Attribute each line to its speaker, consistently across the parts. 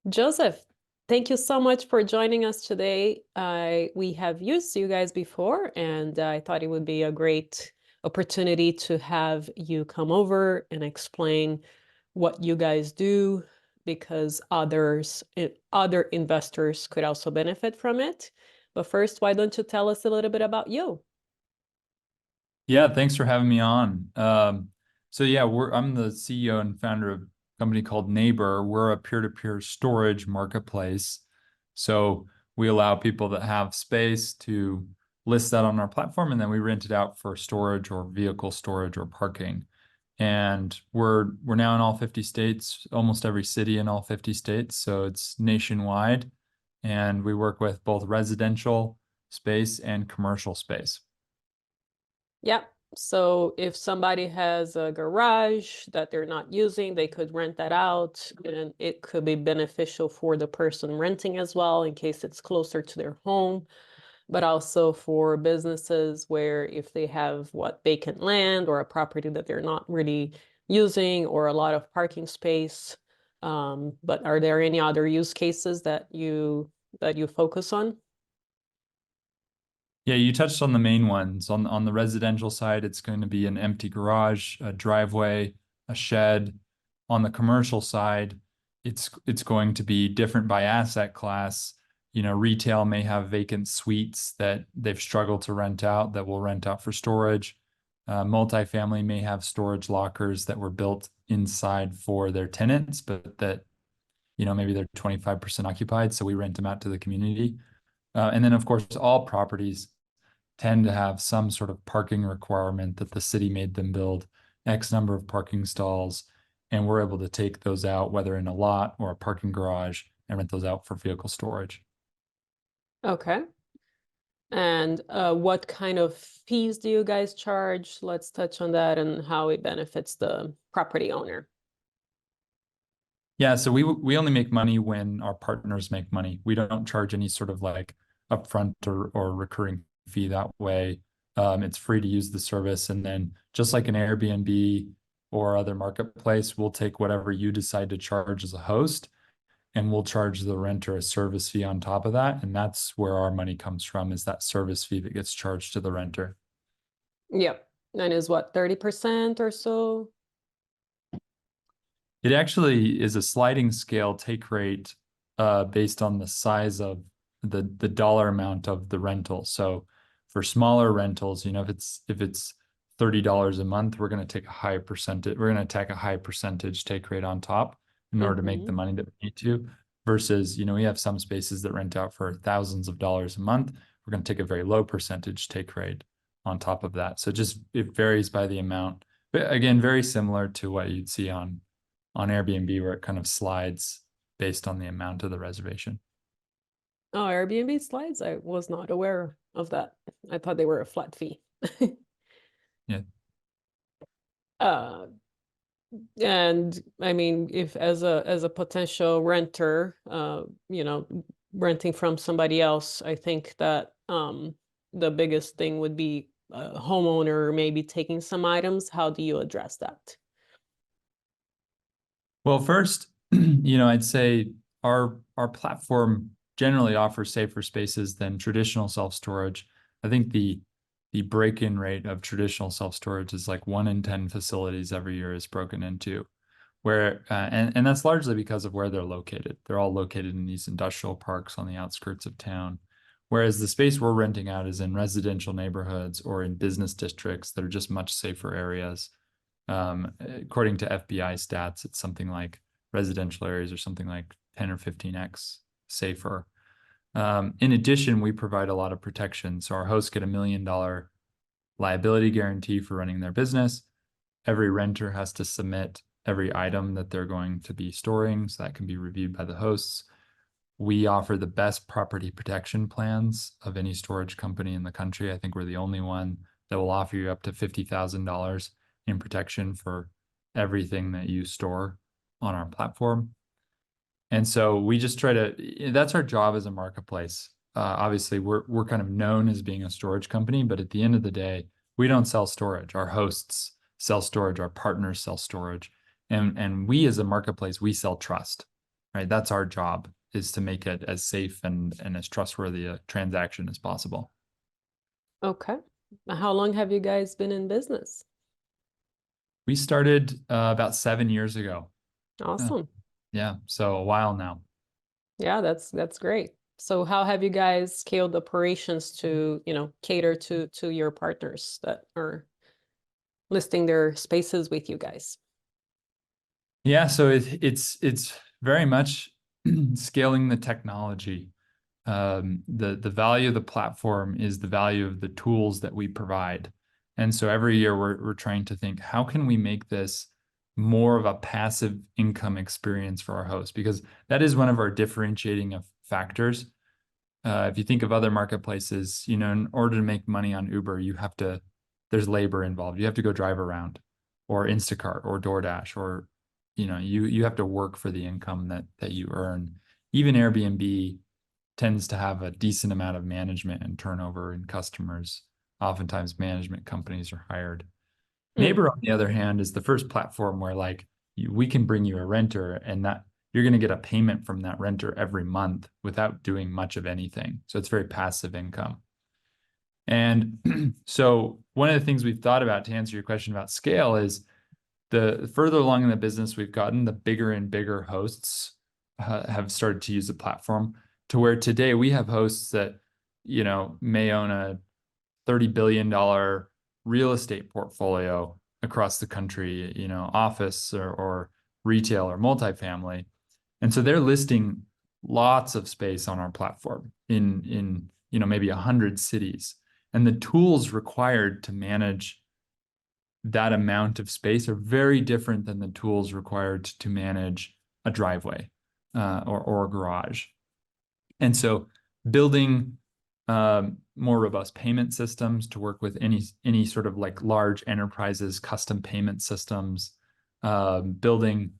Speaker 1: Joseph, thank you so much for joining us today. We have used you guys before, and I thought it would be a great opportunity to have you come over and explain what you guys do, because other investors could also benefit from it. But first, why don't you tell us a little bit about you?
Speaker 2: Yeah, thanks for having me on. So yeah, I'm the CEO and founder of a company called Neighbor. We're a peer-to-peer storage marketplace. So we allow people that have space to list that on our platform, and then we rent it out for storage or vehicle storage or parking. And we're now in all 50 states, almost every city in all 50 states. So it's nationwide. And we work with both residential space and commercial space.
Speaker 1: Yeah. So if somebody has a garage that they're not using, they could rent that out, and it could be beneficial for the person renting as well in case it's closer to their home, but also for businesses where if they have vacant land or a property that they're not really using or a lot of parking space. But are there any other use cases that you focus on?
Speaker 2: Yeah, you touched on the main ones. On the residential side, it's going to be an empty garage, a driveway, a shed. On the commercial side, it's going to be different by asset class. You know, retail may have vacant suites that they've struggled to rent out that will rent out for storage. Multifamily may have storage lockers that were built inside for their tenants, but that, maybe they're 25% occupied, so we rent them out to the community. And then, of course, all properties tend to have some sort of parking requirement that the city made them build X number of parking stalls. And we're able to take those out, whether in a lot or a parking garage, and rent those out for vehicle storage.
Speaker 1: Okay. And what kind of fees do you guys charge? Let's touch on that and how it benefits the property owner.
Speaker 2: Yeah, so we only make money when our partners make money. We don't charge any sort of like upfront or recurring fee that way. It's free to use the service. And then just like an Airbnb or other marketplace, we'll take whatever you decide to charge as a host, and we'll charge the renter a service fee on top of that. And that's where our money comes from, is that service fee that gets charged to the renter.
Speaker 1: Yep. And is what, 30% or so?
Speaker 2: It actually is a sliding scale take rate based on the size of the dollar amount of the rental. So for smaller rentals, if it's $30 a month, we're going to take a high percentage. We're going to take a high percentage take rate on top in order to make the
Speaker 1: Mm-hmm.
Speaker 2: money that we need to. Versus, we have some spaces that rent out for thousands of dollars a month. We're going to take a very low percentage take rate on top of that. So it varies by the amount. But again, very similar to what you'd see on Airbnb, where it kind of slides based on the amount of the reservation.
Speaker 1: Oh, Airbnb slides? I was not aware of that. I thought they were a flat fee.
Speaker 2: Yeah.
Speaker 1: Uh, and I mean, if as a potential renter, renting from somebody else, I think that the biggest thing would be a homeowner maybe taking some items. How do you address that?
Speaker 2: Well, first, I'd say our platform generally offers safer spaces than traditional self-storage. I think the break-in rate of traditional self-storage is like 1 in 10 facilities every year is broken into, where and that's largely because of where they're located. They're all located in these industrial parks on the outskirts of town. Whereas the space we're renting out is in residential neighborhoods or in business districts that are just much safer areas. According to FBI stats, it's something like residential areas are something like 10 or 15x safer. In addition, we provide a lot of protection. So our hosts get $1 million liability guarantee for running their business. Every renter has to submit every item that they're going to be storing, so that can be reviewed by the hosts. We offer the best property protection plans of any storage company in the country. I think we're the only one that will offer you up to $50,000 in protection for everything that you store on our platform. And so we just try to, that's our job as a marketplace. Obviously, we're kind of known as being a storage company, but at the end of the day, we don't sell storage. Our hosts sell storage, our partners sell storage. And we as a marketplace, we sell trust, right? That's our job, is to make it as safe and as trustworthy a transaction as possible.
Speaker 1: Okay. How long have you guys been in business?
Speaker 2: We started about 7 years ago. Uh,
Speaker 1: Awesome.
Speaker 2: yeah, so a while now.
Speaker 1: Yeah, that's great. So how have you guys scaled operations to, cater to your partners that are listing their spaces with you guys?
Speaker 2: Yeah, so it's very much scaling the technology. The value of the platform is the value of the tools that we provide. And so every year we're trying to think, how can we make this more of a passive income experience for our hosts? Because that is one of our differentiating of factors. If you think of other marketplaces, in order to make money on Uber, there's labor involved. You have to go drive around, or Instacart or DoorDash, or, you have to work for the income that you earn. Even Airbnb tends to have a decent amount of management and turnover in customers. Oftentimes management companies are hired.
Speaker 1: Mm,
Speaker 2: Neighbor, on the other hand, is the first platform where like we can bring you a renter and that you're going to get a payment from that renter every month without doing much of anything. So it's very passive income. And so one of the things we've thought about to answer your question about scale is the further along in the business we've gotten, the bigger and bigger hosts have started to use the platform, to where today we have hosts that, may own a $30 billion real estate portfolio across the country, office or retail or multifamily. And so they're listing lots of space on our platform in maybe 100 cities. And the tools required to manage that amount of space are very different than the tools required to manage a driveway or a garage. And so building more robust payment systems to work with any sort of like large enterprises, custom payment systems, building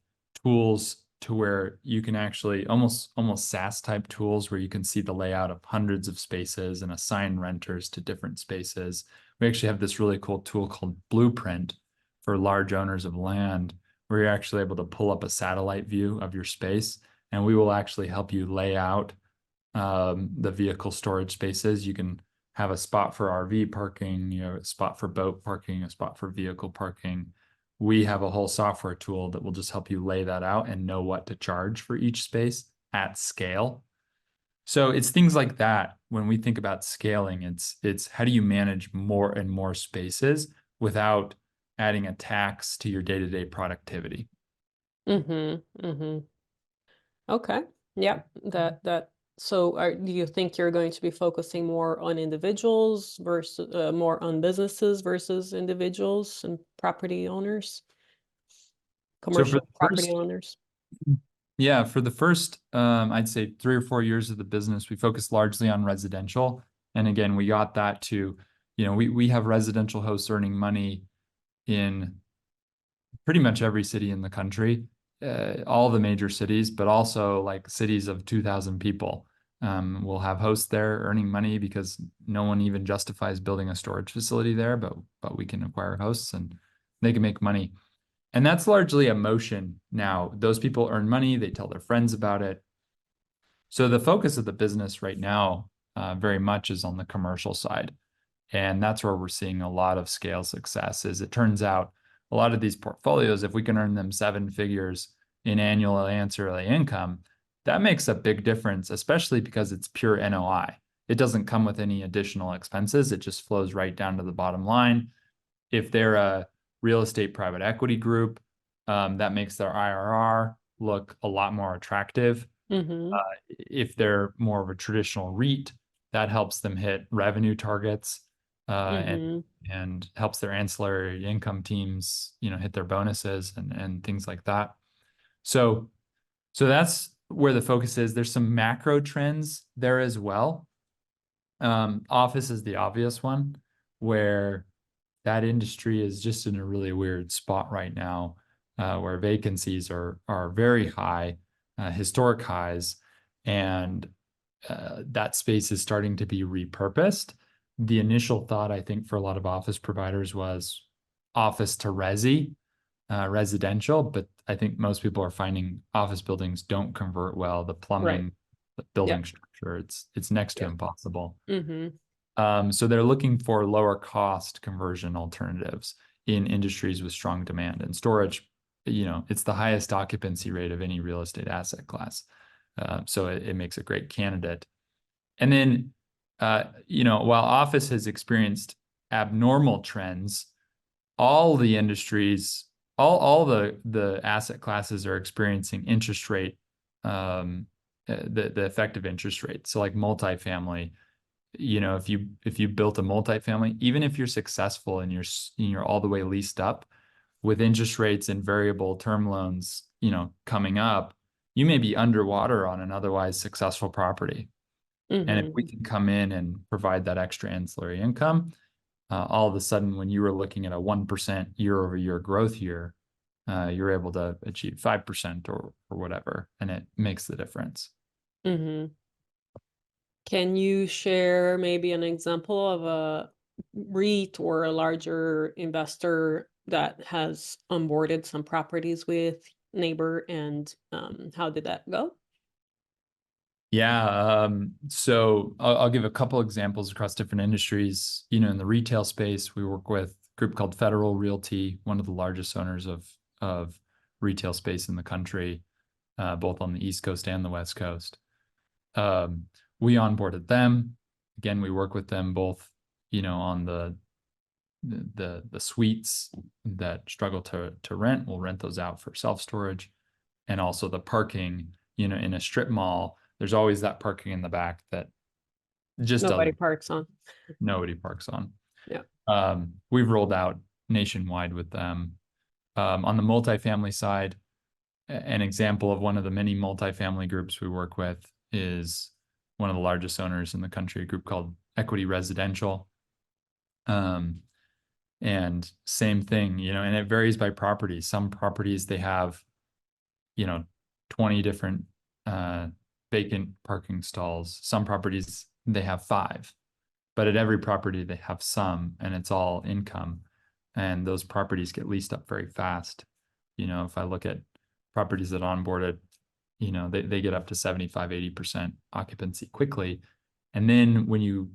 Speaker 2: tools to where you can actually almost SaaS type tools where you can see the layout of hundreds of spaces and assign renters to different spaces. We actually have this really cool tool called Blueprint for large owners of land, where you're actually able to pull up a satellite view of your space, and we will actually help you lay out the vehicle storage spaces. You can have a spot for RV parking, a spot for boat parking, a spot for vehicle parking. We have a whole software tool that will just help you lay that out and know what to charge for each space at scale. So it's things like that. When we think about scaling, it's how do you manage more and more spaces without adding a tax to your day-to-day productivity?
Speaker 1: mm-hmm, mm-hmm. Okay. Yep. So do you think you're going to be focusing more on individuals versus more on businesses versus individuals and property owners,
Speaker 2: So for
Speaker 1: commercial
Speaker 2: the
Speaker 1: property
Speaker 2: first
Speaker 1: owners?
Speaker 2: Yeah, for the first, I'd say 3 or 4 years of the business, we focused largely on residential. And again, we got that to, we have residential hosts earning money in pretty much every city in the country, all the major cities, but also like cities of 2,000 people. We'll have hosts there earning money because no one even justifies building a storage facility there, but we can acquire hosts and they can make money. And that's largely a motion now. Those people earn money, they tell their friends about it. So the focus of the business right now very much is on the commercial side. And that's where we're seeing a lot of scale success. Is it turns out a lot of these portfolios, if we can earn them 7 figures in annual ancillary income, that makes a big difference, especially because it's pure NOI. It doesn't come with any additional expenses. It just flows right down to the bottom line. If they're a real estate private equity group, that makes their IRR look a lot more attractive.
Speaker 1: Mm-hmm.
Speaker 2: If they're more of a traditional REIT, that helps them hit revenue targets uh, and
Speaker 1: Mm-hmm.
Speaker 2: and helps their ancillary income teams, hit their bonuses and things like that. So so that's where the focus is. There's some macro trends there as well. Office is the obvious one, where that industry is just in a really weird spot right now, where vacancies are very high, historic highs, and that space is starting to be repurposed. The initial thought, I think, for a lot of office providers was office to resi. residential, but I think most people are finding office buildings don't convert well. The
Speaker 1: Right.
Speaker 2: plumbing, the building
Speaker 1: Yep.
Speaker 2: structure, it's next to
Speaker 1: Yep.
Speaker 2: impossible.
Speaker 1: Mm-hmm.
Speaker 2: So they're looking for lower cost conversion alternatives in industries with strong demand. And storage, it's the highest occupancy rate of any real estate asset class. So it makes a great candidate. And then, while office has experienced abnormal trends, all the industries, all the asset classes are experiencing interest rate, the effective interest rate. So like multifamily, if you built a multifamily, even if you're successful and you're all the way leased up with interest rates and variable term loans, coming up, you may be underwater on an otherwise successful property. And if we
Speaker 1: Mm-hmm.
Speaker 2: can come in and provide that extra ancillary income, all of a sudden, when you were looking at a 1% year over year growth year, you're able to achieve 5% or whatever, and it makes the difference.
Speaker 1: Mm-hmm. Can you share maybe an example of a REIT or a larger investor that has onboarded some properties with Neighbor, and how did that go?
Speaker 2: Yeah, so I'll give a couple examples across different industries. In the retail space, we work with a group called Federal Realty, one of the largest owners of retail space in the country, both on the East Coast and the West Coast. We onboarded them. Again, we work with them both, on the suites that struggle to rent. We'll rent those out for self-storage, and also the parking. In a strip mall, there's always that parking in the back that just
Speaker 1: Nobody
Speaker 2: doesn't
Speaker 1: parks on.
Speaker 2: nobody parks on.
Speaker 1: Yeah.
Speaker 2: We've rolled out nationwide with them. On the multifamily side, an example of one of the many multifamily groups we work with is one of the largest owners in the country, a group called Equity Residential. And same thing, and it varies by property. Some properties they have, 20 different vacant parking stalls. Some properties they have 5, but at every property they have some, and it's all income. And those properties get leased up very fast. If I look at properties that onboarded, they get up to 75, 80% occupancy quickly. And then when you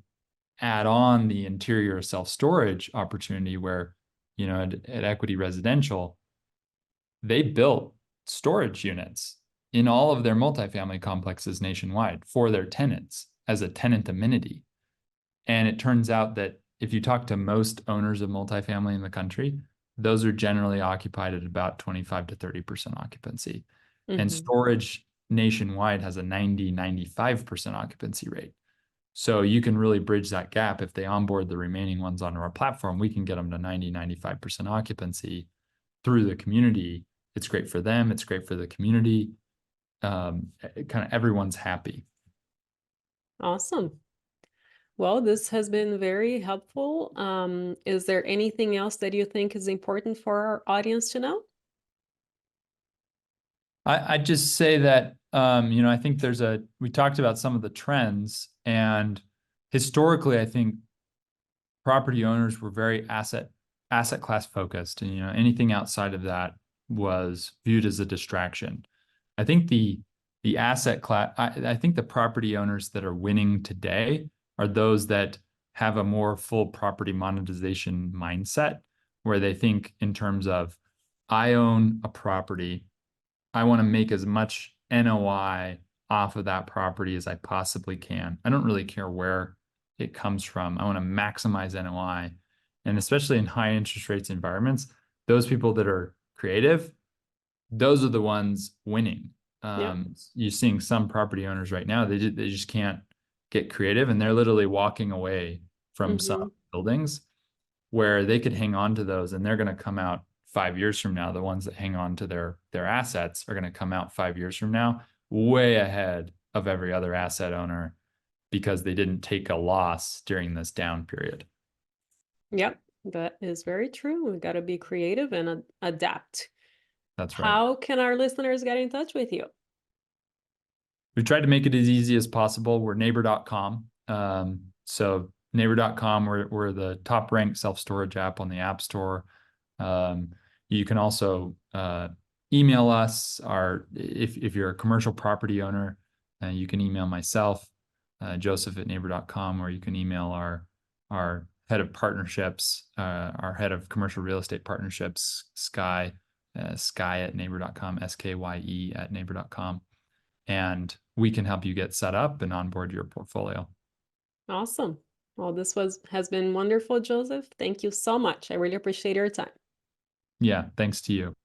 Speaker 2: add on the interior self-storage opportunity where, at Equity Residential, they built storage units in all of their multifamily complexes nationwide for their tenants as a tenant amenity. And it turns out that if you talk to most owners of multifamily in the country, those are generally occupied at about 25 to 30% occupancy. And
Speaker 1: Mm-hmm.
Speaker 2: storage nationwide has a 90, 95% occupancy rate. So you can really bridge that gap. If they onboard the remaining ones onto our platform, we can get them to 90, 95% occupancy through the community. It's great for them. It's great for the community. Kind of everyone's happy.
Speaker 1: Awesome. Well, this has been very helpful. Is there anything else that you think is important for our audience to know?
Speaker 2: I'd just say that, I think we talked about some of the trends, and historically, I think property owners were very asset class focused, and anything outside of that was viewed as a distraction. I think the asset class, I think the property owners that are winning today are those that have a more full property monetization mindset, where they think in terms of, I own a property, I want to make as much NOI off of that property as I possibly can. I don't really care where it comes from. I want to maximize NOI. And especially in high interest rates environments, those people that are creative, those are the ones winning.
Speaker 1: Yeah.
Speaker 2: You're seeing some property owners right now, they just can't get creative, and they're literally walking away from
Speaker 1: Mm-hmm.
Speaker 2: some buildings where they could hang on to those, and they're going to come out 5 years from now. The ones that hang on to their assets are going to come out 5 years from now way ahead of every other asset owner, because they didn't take a loss during this down period.
Speaker 1: Yep, that is very true. We got to be creative and adapt.
Speaker 2: That's right.
Speaker 1: How can our listeners get in touch with you?
Speaker 2: We tried to make it as easy as possible. We're neighbor.com. So neighbor.com, we're the top ranked self-storage app on the App Store. You can also email us. If you're a commercial property owner, you can email myself, joseph@neighbor.com, or you can email our head of partnerships, our head of commercial real estate partnerships, Skye@neighbor.com, SKYE@neighbor.com, and we can help you get set up and onboard your portfolio.
Speaker 1: Awesome. Well, this has been wonderful, Joseph. Thank you so much. I really appreciate your time.
Speaker 2: Yeah, thanks to you.